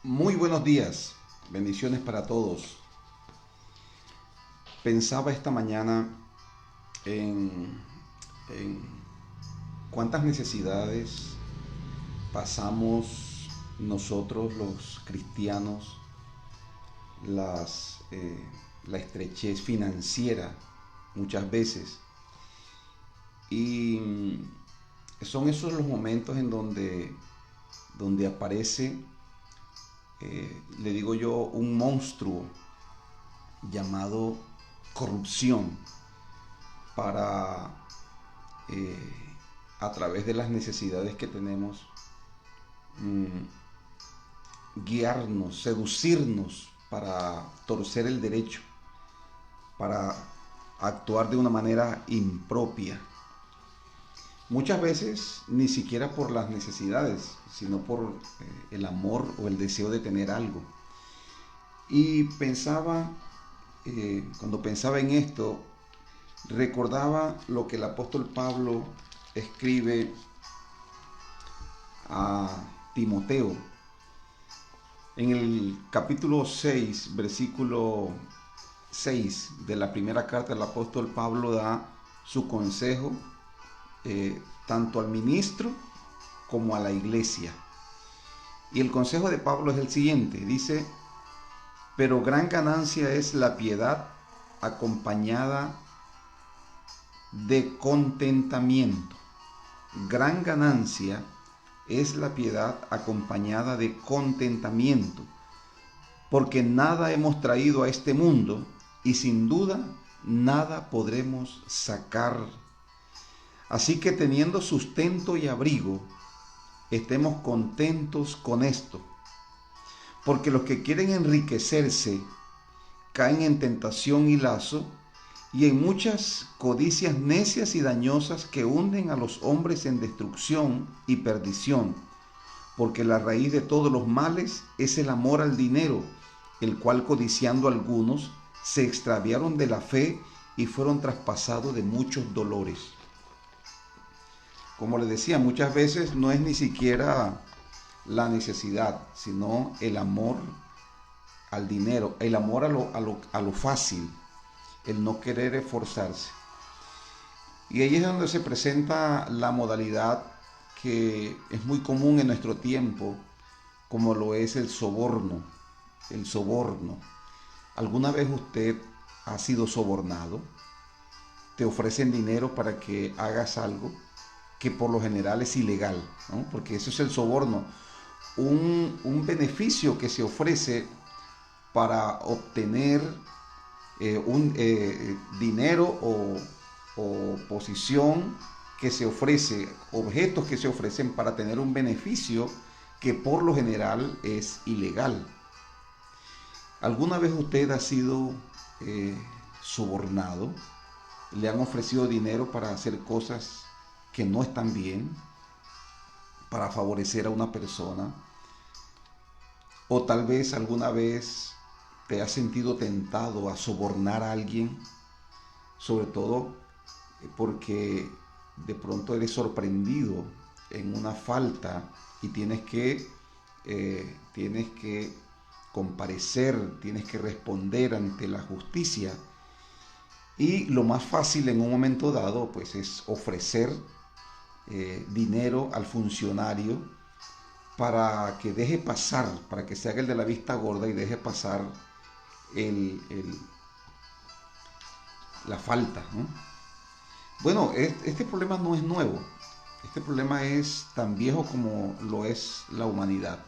Muy buenos días, bendiciones para todos. Pensaba esta mañana en cuántas necesidades pasamos nosotros los cristianos, la estrechez financiera muchas veces. Y son esos los momentos en donde aparece, le digo yo, un monstruo llamado corrupción para, eh, a través de las necesidades que tenemos, guiarnos, seducirnos para torcer el derecho, para actuar de una manera impropia. Muchas veces ni siquiera por las necesidades, sino por el amor o el deseo de tener algo. Y cuando pensaba en esto, recordaba lo que el apóstol Pablo escribe a Timoteo en el capítulo 6, versículo 6 de la primera carta del apóstol Pablo. Da su consejo tanto al ministro como a la iglesia. Y el consejo de Pablo es el siguiente, dice: pero gran ganancia es la piedad acompañada de contentamiento. Gran ganancia es la piedad acompañada de contentamiento, porque nada hemos traído a este mundo y sin duda nada podremos sacar. Así que teniendo sustento y abrigo, estemos contentos con esto, porque los que quieren enriquecerse caen en tentación y lazo y en muchas codicias necias y dañosas que hunden a los hombres en destrucción y perdición, porque la raíz de todos los males es el amor al dinero, el cual codiciando algunos se extraviaron de la fe y fueron traspasados de muchos dolores. Como les decía, muchas veces no es ni siquiera la necesidad, sino el amor al dinero, el amor a lo fácil, el no querer esforzarse. Y ahí es donde se presenta la modalidad que es muy común en nuestro tiempo, como lo es el soborno. El soborno. ¿Alguna vez usted ha sido sobornado? Te ofrecen dinero para que hagas algo que por lo general es ilegal, ¿no? Porque eso es el soborno. Un beneficio que se ofrece para obtener un dinero o posición que se ofrece, objetos que se ofrecen para tener un beneficio que por lo general es ilegal. ¿Alguna vez usted ha sido sobornado? ¿Le han ofrecido dinero para hacer cosas que no están bien, para favorecer a una persona? ¿O tal vez alguna vez te has sentido tentado a sobornar a alguien, sobre todo porque de pronto eres sorprendido en una falta y tienes que comparecer, tienes que responder ante la justicia? Y lo más fácil en un momento dado pues es ofrecer dinero al funcionario para que deje pasar, para que se haga el de la vista gorda y deje pasar el, el, la falta, ¿no? Bueno, este problema no es nuevo. Este problema es tan viejo como lo es la humanidad.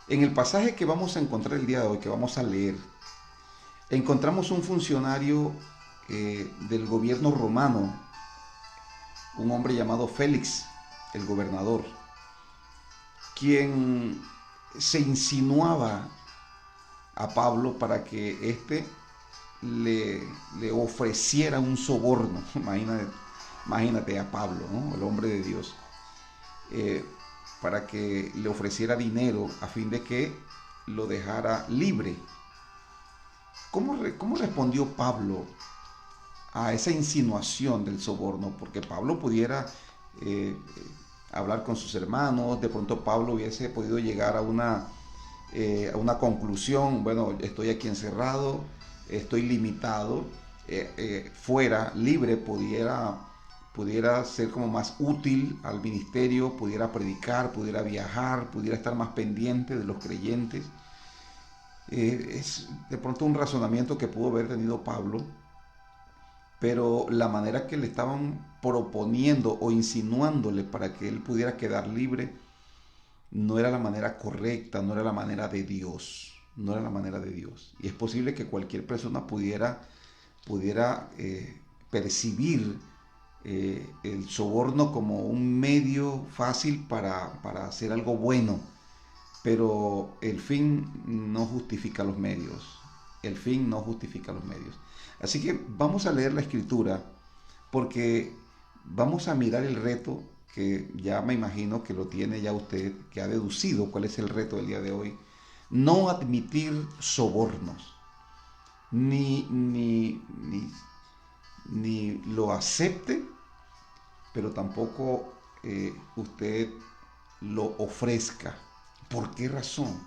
En el pasaje que vamos a encontrar el día de hoy, que vamos a leer, encontramos un funcionario del gobierno romano, un hombre llamado Félix, el gobernador, quien se insinuaba a Pablo para que éste le ofreciera un soborno. Imagínate a Pablo, ¿no? El hombre de Dios, eh, para que le ofreciera dinero a fin de que lo dejara libre. ¿Cómo respondió Pablo a esa insinuación del soborno? Porque Pablo pudiera hablar con sus hermanos, de pronto Pablo hubiese podido llegar a una a una conclusión. Bueno, estoy aquí encerrado, estoy limitado, fuera, libre, pudiera ser como más útil al ministerio, pudiera predicar, pudiera viajar, pudiera estar más pendiente de los creyentes. Es de pronto un razonamiento que pudo haber tenido Pablo, pero la manera que le estaban proponiendo o insinuándole para que él pudiera quedar libre no era la manera correcta, no era la manera de Dios, no era la manera de Dios. Y es posible que cualquier persona pudiera percibir el soborno como un medio fácil para hacer algo bueno, pero el fin no justifica los medios. El fin no justifica los medios. Así que vamos a leer la escritura porque vamos a mirar el reto que ya me imagino que lo tiene ya usted, que ha deducido cuál es el reto del día de hoy. No admitir sobornos, ni lo acepte, pero tampoco usted lo ofrezca. ¿Por qué razón?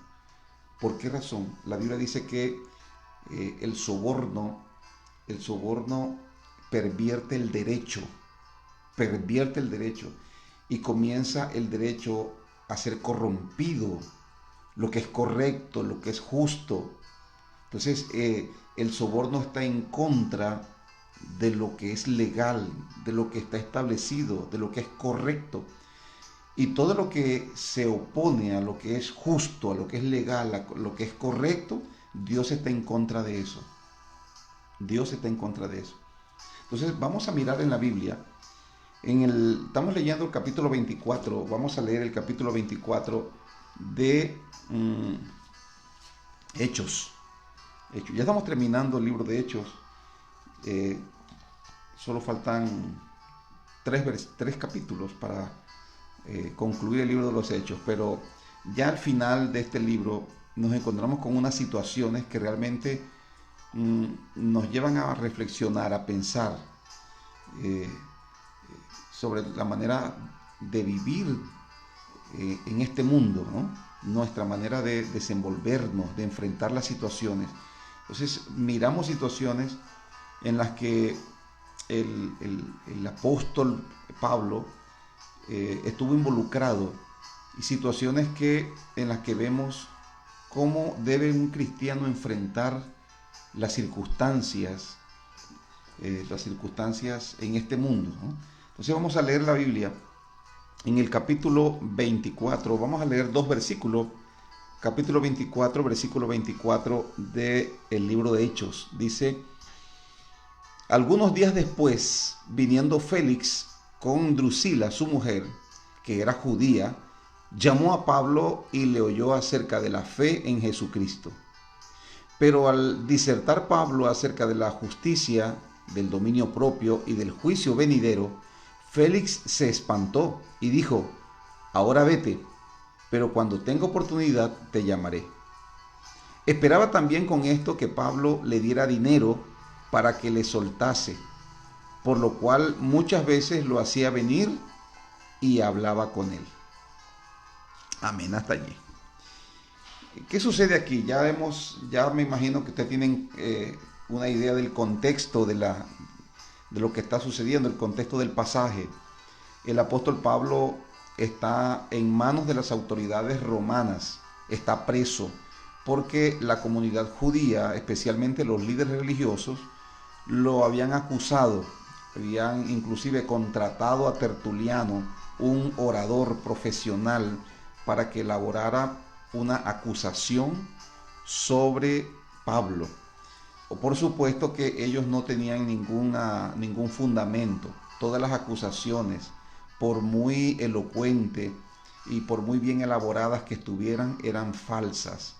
¿Por qué razón? La Biblia dice que el soborno pervierte el derecho, y comienza el derecho a ser corrompido, lo que es correcto, lo que es justo. Entonces, el soborno está en contra de lo que es legal, de lo que está establecido, de lo que es correcto. Y todo lo que se opone a lo que es justo, a lo que es legal, a lo que es correcto, Dios está en contra de eso. Dios está en contra de eso. Entonces vamos a mirar en la Biblia. Estamos leyendo el capítulo 24. Vamos a leer el capítulo 24 de Hechos. Ya estamos terminando el libro de Hechos. Solo faltan tres capítulos para concluir el libro de los Hechos, pero ya al final de este libro nos encontramos con unas situaciones que realmente nos llevan a reflexionar, a pensar sobre la manera de vivir en este mundo, ¿no? Nuestra manera de desenvolvernos, de enfrentar las situaciones. Entonces miramos situaciones en las que el apóstol Pablo estuvo involucrado, y situaciones en las que vemos cómo debe un cristiano enfrentar las circunstancias en este mundo, ¿no? Entonces vamos a leer la Biblia en el capítulo 24. Vamos a leer dos versículos. Capítulo 24, versículo 24 del libro de Hechos. Dice: algunos días después, viniendo Félix con Drusila, su mujer, que era judía, llamó a Pablo y le oyó acerca de la fe en Jesucristo. Pero al disertar Pablo acerca de la justicia, del dominio propio y del juicio venidero, Félix se espantó y dijo: ahora vete, pero cuando tenga oportunidad te llamaré. Esperaba también con esto que Pablo le diera dinero para que le soltase, por lo cual muchas veces lo hacía venir y hablaba con él. Amén, hasta allí. ¿Qué sucede aquí? Ya me imagino que ustedes tienen una idea del contexto de lo que está sucediendo, el contexto del pasaje. El apóstol Pablo está en manos de las autoridades romanas, está preso, porque la comunidad judía, especialmente los líderes religiosos, lo habían acusado, habían inclusive contratado a Tertuliano, un orador profesional, para que elaborara una acusación sobre Pablo. Por supuesto que ellos no tenían ningún fundamento. Todas las acusaciones, por muy elocuente y por muy bien elaboradas que estuvieran, eran falsas.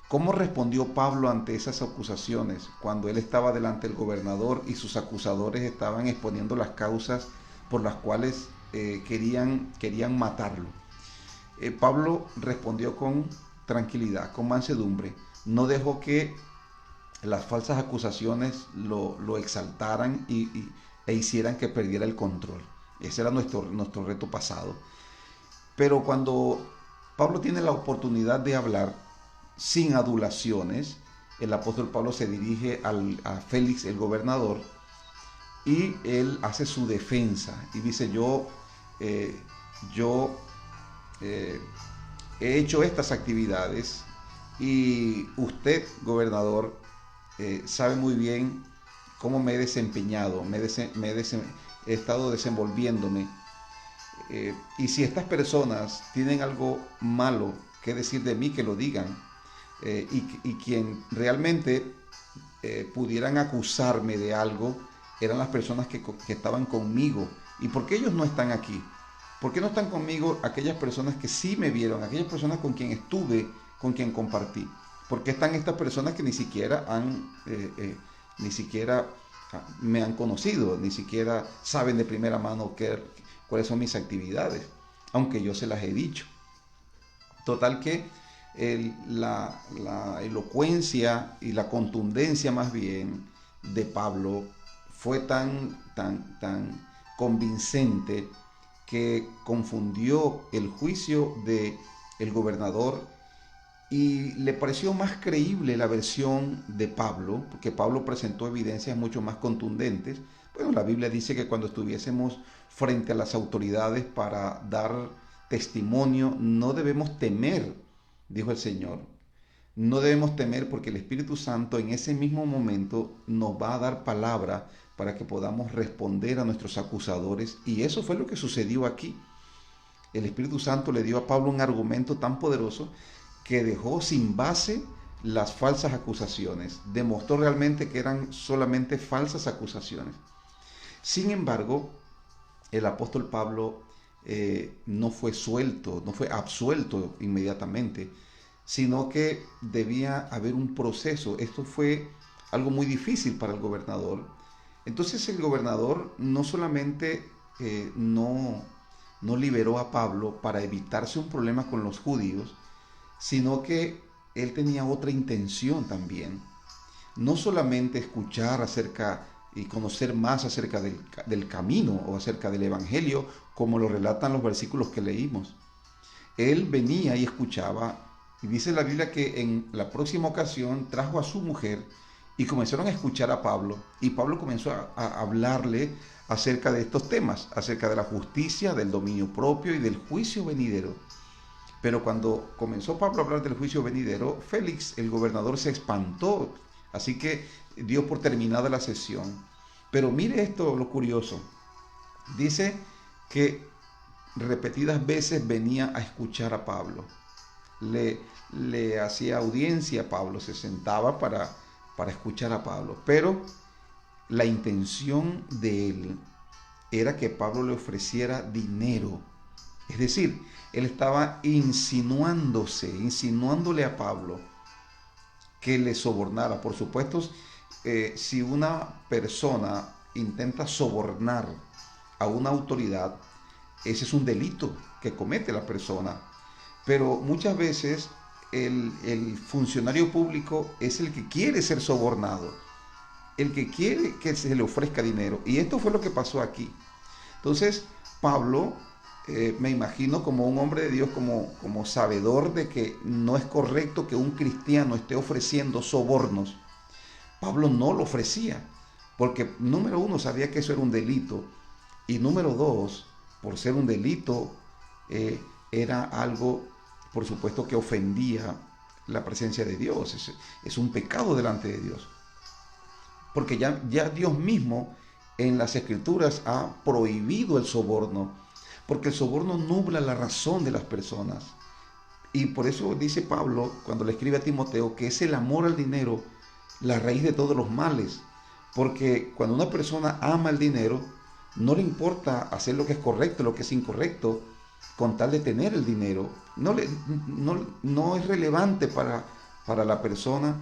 ¿Cómo respondió Pablo ante esas acusaciones cuando él estaba delante del gobernador y sus acusadores estaban exponiendo las causas por las cuales querían matarlo? Pablo respondió con tranquilidad, con mansedumbre. No dejó que las falsas acusaciones lo exaltaran e hicieran que perdiera el control. Ese era nuestro reto pasado. Pero cuando Pablo tiene la oportunidad de hablar, sin adulaciones, el apóstol Pablo se dirige a Félix, el gobernador, y él hace su defensa y dice: yo he hecho estas actividades y usted, gobernador, sabe muy bien cómo me he desempeñado, he estado desenvolviéndome. Y si estas personas tienen algo malo que decir de mí, que lo digan. Y quien realmente pudieran acusarme de algo eran las personas que estaban conmigo. ¿Y por qué ellos no están aquí? ¿Por qué no están conmigo aquellas personas que sí me vieron, aquellas personas con quien estuve, con quien compartí? ¿Por qué están estas personas que ni siquiera me han conocido, ni siquiera saben de primera mano cuáles son mis actividades, aunque yo se las he dicho? Total que la elocuencia y la contundencia más bien de Pablo fue tan convincente que confundió el juicio del gobernador y le pareció más creíble la versión de Pablo, porque Pablo presentó evidencias mucho más contundentes. Bueno, la Biblia dice que cuando estuviésemos frente a las autoridades para dar testimonio, no debemos temer, dijo el Señor. No debemos temer porque el Espíritu Santo en ese mismo momento nos va a dar palabra para que podamos responder a nuestros acusadores. Y eso fue lo que sucedió aquí. El Espíritu Santo le dio a Pablo un argumento tan poderoso que dejó sin base las falsas acusaciones. Demostró realmente que eran solamente falsas acusaciones. Sin embargo, el apóstol Pablo no fue absuelto inmediatamente, sino que debía haber un proceso. Esto fue algo muy difícil para el gobernador. Entonces el gobernador no solamente no liberó a Pablo para evitarse un problema con los judíos, sino que él tenía otra intención también. No solamente escuchar acerca y conocer más acerca del camino o acerca del evangelio, como lo relatan los versículos que leímos. Él venía y escuchaba, y dice la Biblia que en la próxima ocasión trajo a su mujer y comenzaron a escuchar a Pablo, y Pablo comenzó a hablarle acerca de estos temas, acerca de la justicia, del dominio propio y del juicio venidero. Pero cuando comenzó Pablo a hablar del juicio venidero, Félix, el gobernador, se espantó, así que dio por terminada la sesión. Pero mire esto, lo curioso. Dice que repetidas veces venía a escuchar a Pablo. Le hacía audiencia a Pablo, se sentaba para escuchar a Pablo. Pero la intención de él era que Pablo le ofreciera dinero. Es decir, él estaba insinuándole a Pablo que le sobornara. Por supuesto, si una persona intenta sobornar a una autoridad, ese es un delito que comete la persona. Pero muchas veces el funcionario público es el que quiere ser sobornado, el que quiere que se le ofrezca dinero. Y esto fue lo que pasó aquí. Entonces, Pablo, me imagino como un hombre de Dios, como sabedor de que no es correcto que un cristiano esté ofreciendo sobornos. Pablo no lo ofrecía, porque número uno, sabía que eso era un delito, y número dos, por ser un delito, era algo, por supuesto, que ofendía la presencia de Dios. Es un pecado delante de Dios, porque ya Dios mismo en las Escrituras ha prohibido el soborno, porque el soborno nubla la razón de las personas. Y por eso dice Pablo, cuando le escribe a Timoteo, que es el amor al dinero la raíz de todos los males. Porque cuando una persona ama el dinero, no le importa hacer lo que es correcto, lo que es incorrecto, con tal de tener el dinero. No es relevante para la persona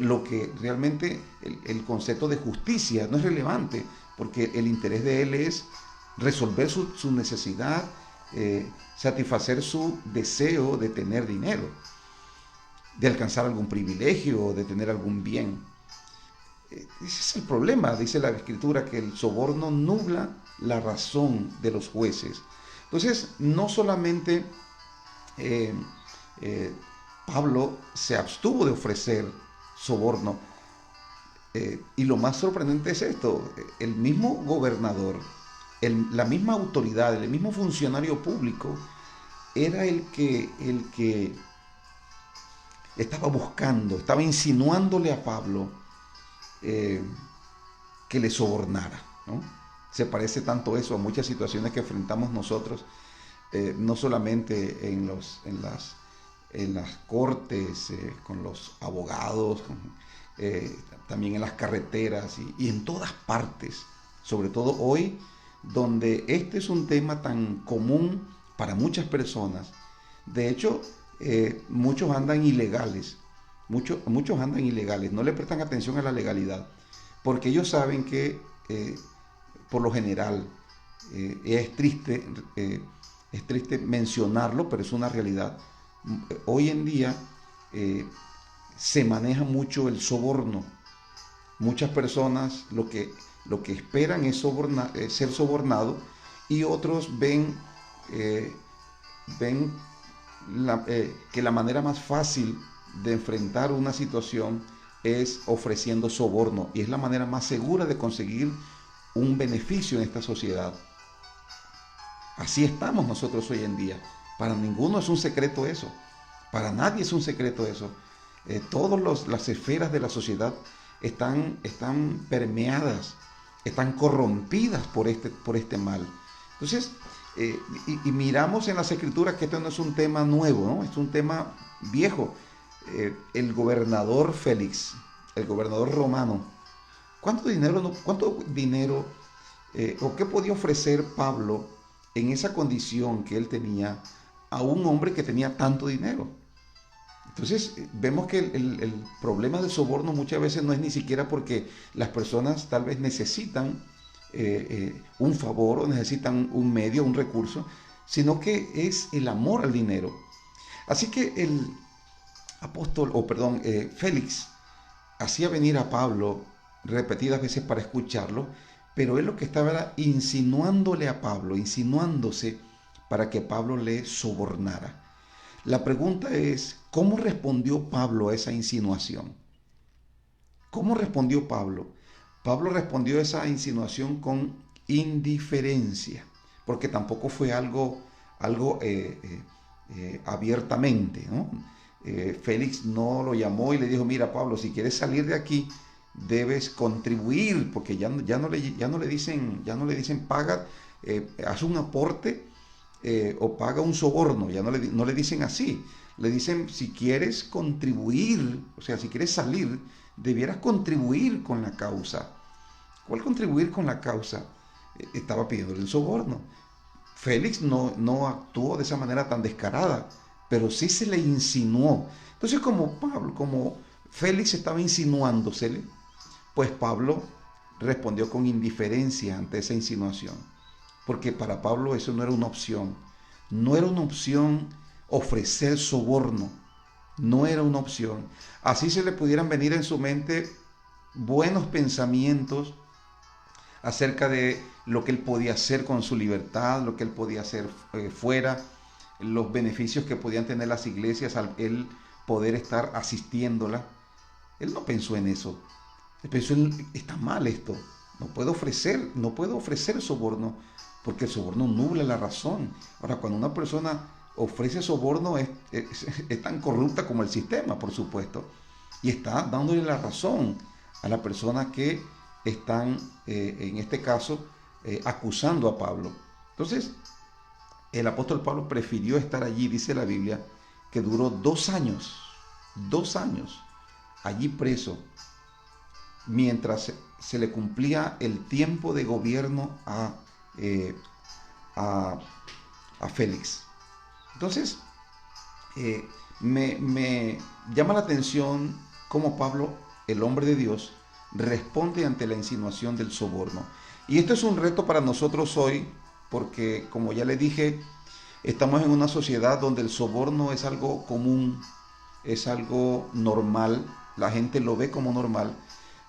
lo que realmente el concepto de justicia no es relevante, porque el interés de él es resolver su necesidad, satisfacer su deseo de tener dinero, de alcanzar algún privilegio, de tener algún bien. Ese es el problema, dice la Escritura, que el soborno nubla la razón de los jueces. Entonces, no solamente Pablo se abstuvo de ofrecer soborno. Y lo más sorprendente es esto, el mismo gobernador, la misma autoridad, el mismo funcionario público, era el que estaba buscando, estaba insinuándole a Pablo eh, que le sobornara, ¿no? Se parece tanto eso a muchas situaciones que enfrentamos nosotros, no solamente en las cortes, con los abogados, también en las carreteras y en todas partes, sobre todo hoy, donde este es un tema tan común para muchas personas. De hecho, muchos andan ilegales, muchos andan ilegales, no le prestan atención a la legalidad, porque ellos saben que por lo general es triste, mencionarlo, pero es una realidad. Hoy en día se maneja mucho el soborno. Muchas personas lo que esperan es ser sobornado, y otros ven que la manera más fácil de enfrentar una situación es ofreciendo soborno, y es la manera más segura de conseguir un beneficio en esta sociedad. Así estamos nosotros hoy en día. Para ninguno es un secreto eso. Para nadie es un secreto eso. Todas las esferas de la sociedad están permeadas, están corrompidas por este mal. Entonces, y miramos en las escrituras que esto no es un tema nuevo, ¿no? Es un tema viejo. El gobernador Félix, el gobernador romano, ¿cuánto dinero o qué podía ofrecer Pablo en esa condición que él tenía a un hombre que tenía tanto dinero? Entonces vemos que el problema del soborno muchas veces no es ni siquiera porque las personas tal vez necesitan un favor o necesitan un medio, un recurso, sino que es el amor al dinero. Así que el Félix hacía venir a Pablo repetidas veces para escucharlo, pero él lo que estaba era insinuándole a Pablo, insinuándose para que Pablo le sobornara. La pregunta es, ¿cómo respondió Pablo a esa insinuación? ¿Cómo respondió Pablo? Pablo respondió a esa insinuación con indiferencia, porque tampoco fue algo abiertamente, ¿no? Félix no lo llamó y le dijo, mira Pablo, si quieres salir de aquí, debes contribuir, porque ya no le dicen paga, haz un aporte o paga un soborno, ya no le dicen así, le dicen si quieres contribuir, o sea, si quieres salir, debieras contribuir con la causa. ¿Cuál contribuir con la causa? Estaba pidiéndole el soborno. Félix no actuó de esa manera tan descarada, pero sí se le insinuó. Entonces, como Félix estaba insinuándosele, pues Pablo respondió con indiferencia ante esa insinuación, porque para Pablo eso no era una opción. No era una opción ofrecer soborno, no era una opción. Así se le pudieran venir en su mente buenos pensamientos acerca de lo que él podía hacer con su libertad, lo que él podía hacer fuera, los beneficios que podían tener las iglesias al él poder estar asistiéndola. Él no pensó en eso. Él pensó está mal esto. No puedo ofrecer soborno, porque el soborno nubla la razón. Ahora, cuando una persona ofrece soborno es tan corrupta como el sistema, por supuesto, y está dándole la razón a la persona que están, en este caso, acusando a Pablo. Entonces, el apóstol Pablo prefirió estar allí, dice la Biblia, que duró 2 años allí preso, mientras se le cumplía el tiempo de gobierno a Félix. Entonces, me llama la atención cómo Pablo, el hombre de Dios, responde ante la insinuación del soborno. Y esto es un reto para nosotros hoy, porque como ya le dije, estamos en una sociedad donde el soborno es algo común, es algo normal, la gente lo ve como normal,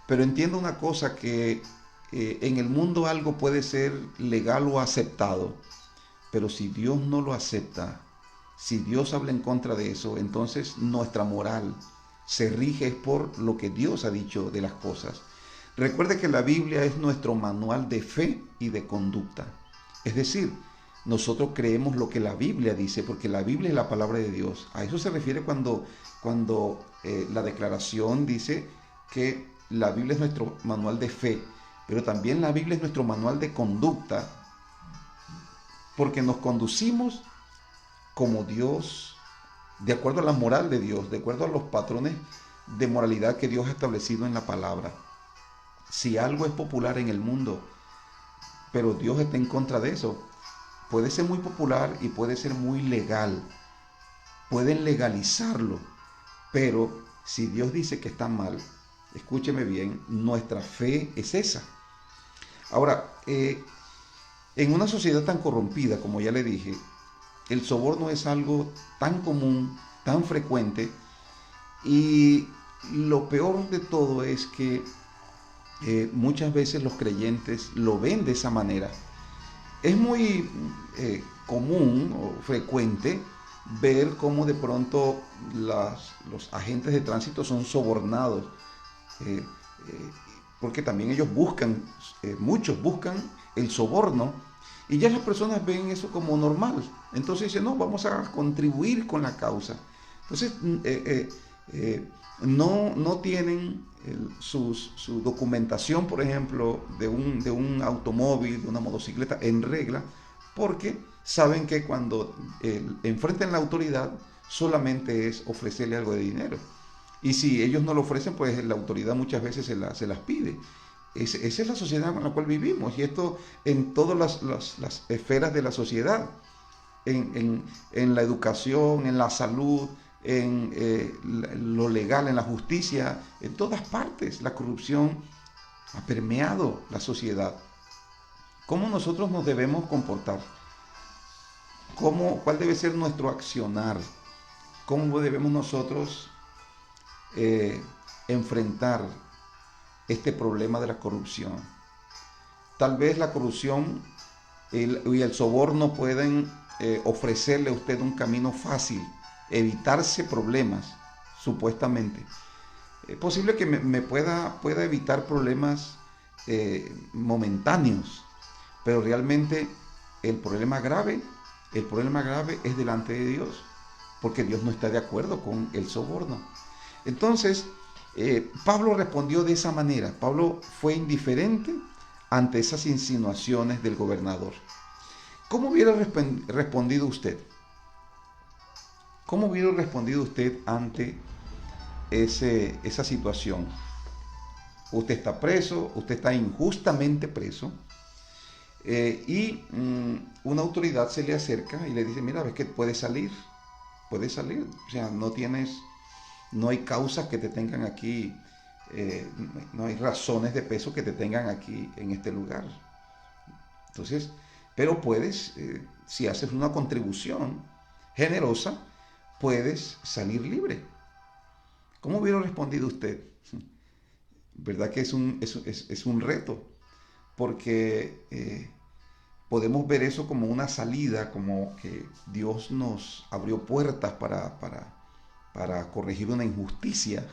pero entiendo una cosa, que en el mundo algo puede ser legal o aceptado, pero si Dios no lo acepta, si Dios habla en contra de eso, entonces nuestra moral se rige por lo que Dios ha dicho de las cosas. Recuerde que la Biblia es nuestro manual de fe y de conducta. Es decir, nosotros creemos lo que la Biblia dice, porque la Biblia es la palabra de Dios. A eso se refiere cuando la declaración dice que la Biblia es nuestro manual de fe, pero también la Biblia es nuestro manual de conducta, porque nos conducimos como Dios, de acuerdo a la moral de Dios, de acuerdo a los patrones de moralidad que Dios ha establecido en la palabra. Si algo es popular en el mundo, pero Dios está en contra de eso, puede ser muy popular y puede ser muy legal. Pueden legalizarlo, pero si Dios dice que está mal, escúcheme bien, nuestra fe es esa. Ahora, en una sociedad tan corrompida, como ya le dije, el soborno es algo tan común, tan frecuente, y lo peor de todo es que muchas veces los creyentes lo ven de esa manera. Es muy común o frecuente ver cómo de pronto los agentes de tránsito son sobornados, eh, eh, porque también ellos buscan, muchos buscan el soborno, y ya las personas ven eso como normal. Entonces dicen, no, vamos a contribuir con la causa. Entonces, no tienen su documentación, por ejemplo, de un automóvil, de una motocicleta en regla, porque saben que cuando enfrenten la autoridad solamente es ofrecerle algo de dinero. Y si ellos no lo ofrecen, pues la autoridad muchas veces se las pide. Esa es la sociedad en la cual vivimos, y esto en todas las esferas de la sociedad, en la educación, en la salud, en lo legal, en la justicia, en todas partes la corrupción ha permeado la sociedad. ¿Cómo nosotros nos debemos comportar? ¿Cuál debe ser nuestro accionar? ¿Cómo debemos nosotros enfrentar este problema de la corrupción? Tal vez la corrupción y el soborno pueden ofrecerle a usted un camino fácil, evitarse problemas, supuestamente. Es posible que me pueda evitar problemas momentáneos, pero realmente el problema grave es delante de Dios, porque Dios no está de acuerdo con el soborno. Entonces, Pablo respondió de esa manera. Pablo fue indiferente ante esas insinuaciones del gobernador. ¿Cómo hubiera respondido usted? ¿Cómo hubiera respondido usted ante esa situación? Usted está preso, usted está injustamente preso, y una autoridad se le acerca y le dice, mira, ves que puedes salir, o sea, no hay causas que te tengan aquí, no hay razones de peso que te tengan aquí en este lugar. Entonces, pero puedes, si haces una contribución generosa, puedes salir libre. ¿Cómo hubiera respondido usted? ¿Verdad que es un reto? Porque podemos ver eso como una salida, como que Dios nos abrió puertas para corregir una injusticia.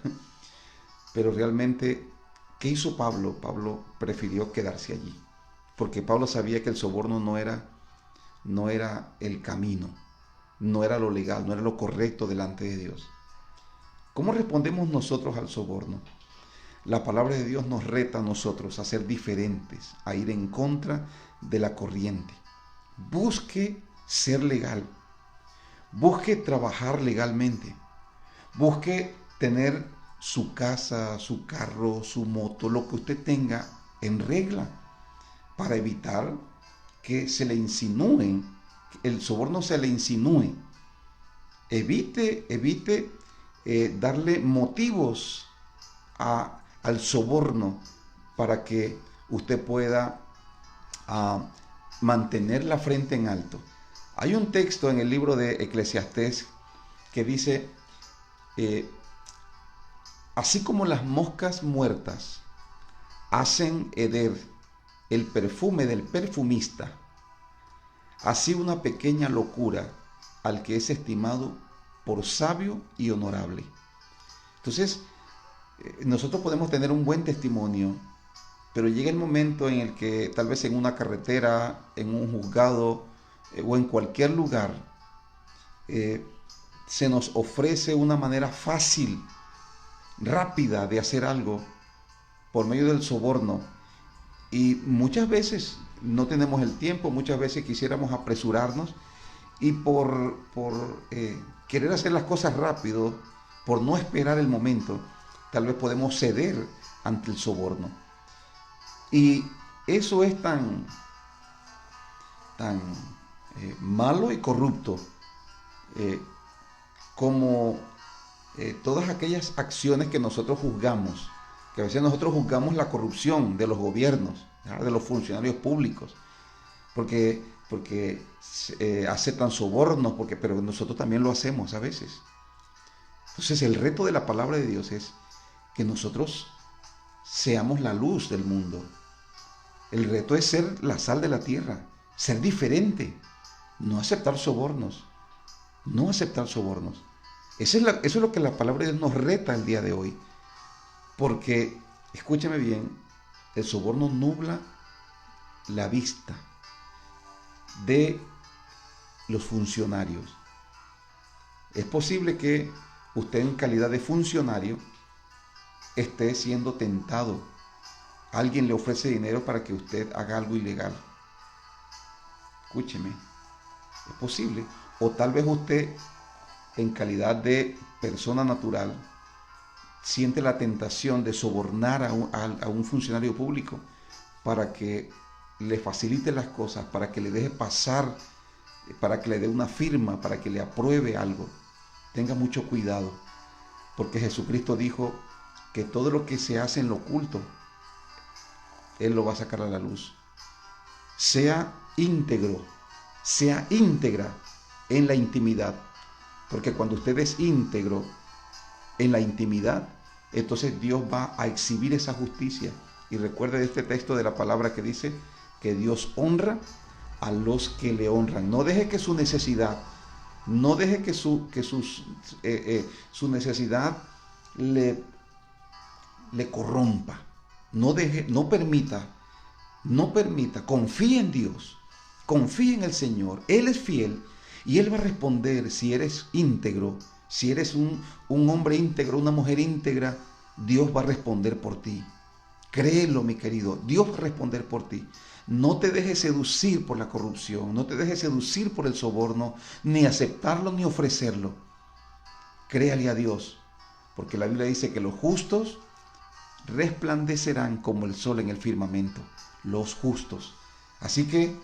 Pero realmente, ¿qué hizo Pablo? Pablo prefirió quedarse allí, porque Pablo sabía que el soborno no era el camino, no era lo legal, no era lo correcto delante de Dios. ¿Cómo respondemos nosotros al soborno? La palabra de Dios nos reta a nosotros a ser diferentes, a ir en contra de la corriente. Busque ser legal, busque trabajar legalmente, busque tener su casa, su carro, su moto, lo que usted tenga en regla, para evitar que se le insinúen, el soborno se le insinúe. Evite darle motivos al soborno para que usted pueda mantener la frente en alto. Hay un texto en el libro de Eclesiastés que dice, así como las moscas muertas hacen heder el perfume del perfumista, así una pequeña locura al que es estimado por sabio y honorable. Entonces, nosotros podemos tener un buen testimonio, pero llega el momento en el que tal vez en una carretera, en un juzgado o en cualquier lugar, se nos ofrece una manera fácil, rápida de hacer algo por medio del soborno. Y muchas veces no tenemos el tiempo, muchas veces quisiéramos apresurarnos y por querer hacer las cosas rápido, por no esperar el momento, tal vez podemos ceder ante el soborno. Y eso es tan malo y corrupto como todas aquellas acciones que nosotros juzgamos, que a veces nosotros juzgamos la corrupción de los gobiernos, de los funcionarios públicos, porque aceptan sobornos, pero nosotros también lo hacemos a veces. Entonces el reto de la palabra de Dios es que nosotros seamos la luz del mundo. El reto es ser la sal de la tierra, ser diferente, no aceptar sobornos, no aceptar sobornos. Eso es lo que la palabra de Dios nos reta el día de hoy. Porque, escúchame bien, el soborno nubla la vista de los funcionarios. Es posible que usted en calidad de funcionario esté siendo tentado. Alguien le ofrece dinero para que usted haga algo ilegal. Escúcheme, es posible. O tal vez usted en calidad de persona natural siente la tentación de sobornar a un funcionario público para que le facilite las cosas, para que le deje pasar, para que le dé una firma, para que le apruebe algo. Tenga mucho cuidado, porque Jesucristo dijo que todo lo que se hace en lo oculto, Él lo va a sacar a la luz. Sea íntegro, sea íntegra en la intimidad, porque cuando usted es íntegro en la intimidad, entonces Dios va a exhibir esa justicia. Y recuerde este texto de la palabra que dice que Dios honra a los que le honran. No deje que su necesidad, no deje que su necesidad le corrompa. No permita, confíe en Dios, confíe en el Señor. Él es fiel y Él va a responder si eres íntegro. Si eres un hombre íntegro, una mujer íntegra, Dios va a responder por ti. Créelo, mi querido, Dios va a responder por ti. No te dejes seducir por la corrupción, no te dejes seducir por el soborno, ni aceptarlo ni ofrecerlo. Créale a Dios, porque la Biblia dice que los justos resplandecerán como el sol en el firmamento. Los justos. Así que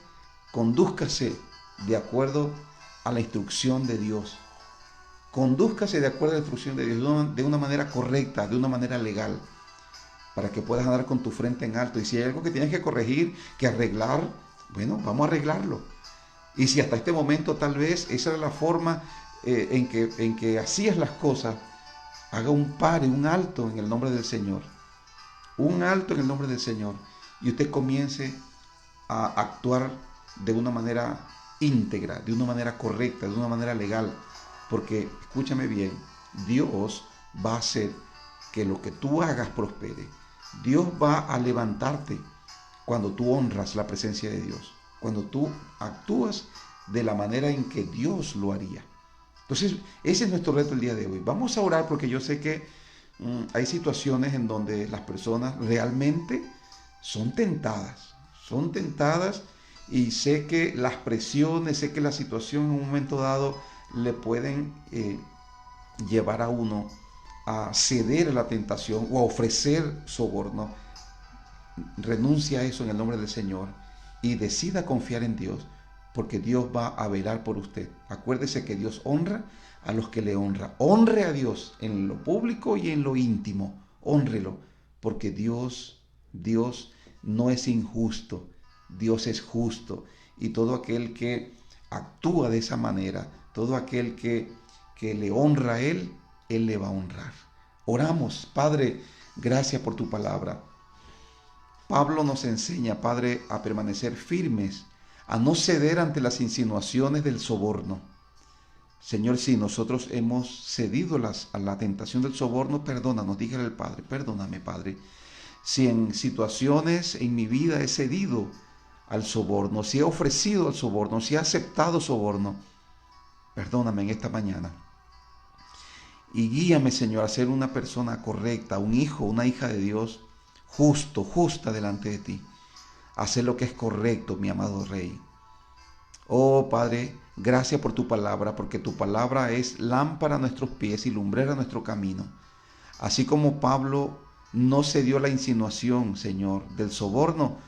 condúzcase de acuerdo a la instrucción de Dios. Condúzcase de acuerdo a la instrucción de Dios, de una manera correcta, de una manera legal, para que puedas andar con tu frente en alto. Y si hay algo que tienes que corregir, que arreglar, bueno, vamos a arreglarlo. Y si hasta este momento tal vez esa era la forma en que hacías las cosas, haga un pare, un alto en el nombre del Señor. Un alto en el nombre del Señor. Y usted comience a actuar de una manera íntegra, de una manera correcta, de una manera legal. Porque, escúchame bien, Dios va a hacer que lo que tú hagas prospere. Dios va a levantarte cuando tú honras la presencia de Dios, cuando tú actúas de la manera en que Dios lo haría. Entonces, ese es nuestro reto el día de hoy. Vamos a orar porque yo sé que hay situaciones en donde las personas realmente son tentadas y sé que las presiones, sé que la situación en un momento dado le pueden llevar a uno a ceder a la tentación o a ofrecer soborno. Renuncia a eso en el nombre del Señor y decida confiar en Dios, porque Dios va a velar por usted. Acuérdese que Dios honra a los que le honra. Honre a Dios en lo público y en lo íntimo. Hónrelo, porque Dios no es injusto. Dios es justo. Y todo aquel que actúa de esa manera, todo aquel que le honra a Él le va a honrar. Oramos. Padre, gracias por tu palabra. Pablo nos enseña, Padre, a permanecer firmes, a no ceder ante las insinuaciones del soborno. Señor, si nosotros hemos cedido a la tentación del soborno, perdónanos, dígale al Padre, perdóname, Padre. Si en situaciones en mi vida he cedido al soborno, si he ofrecido al soborno, si he aceptado soborno, perdóname en esta mañana. Y guíame, Señor, a ser una persona correcta, un hijo, una hija de Dios, justa delante de ti. Hacer lo que es correcto, mi amado Rey. Oh Padre, gracias por tu palabra, porque tu palabra es lámpara a nuestros pies y lumbrera a nuestro camino. Así como Pablo no cedió la insinuación, Señor, del soborno,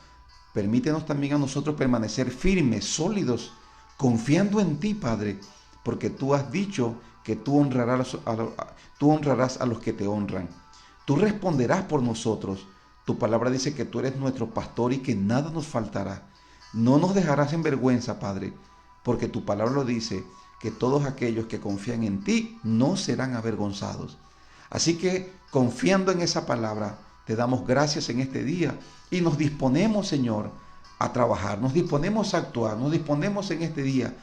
permítenos también a nosotros permanecer firmes, sólidos, confiando en ti, Padre, porque tú has dicho que tú honrarás a los que te honran. Tú responderás por nosotros. Tu palabra dice que tú eres nuestro pastor y que nada nos faltará. No nos dejarás en vergüenza, Padre, porque tu palabra lo dice, que todos aquellos que confían en ti no serán avergonzados. Así que, confiando en esa palabra, te damos gracias en este día y nos disponemos, Señor, a trabajar, nos disponemos a actuar, nos disponemos en este día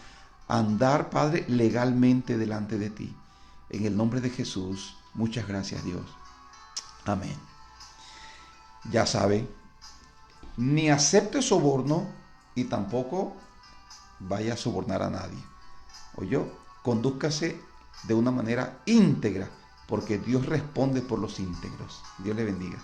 a andar, Padre, legalmente delante de ti. En el nombre de Jesús, muchas gracias, Dios. Amén. Ya sabe, ni acepte soborno y tampoco vaya a sobornar a nadie. ¿Oyó? Condúzcase de una manera íntegra, porque Dios responde por los íntegros. Dios le bendiga.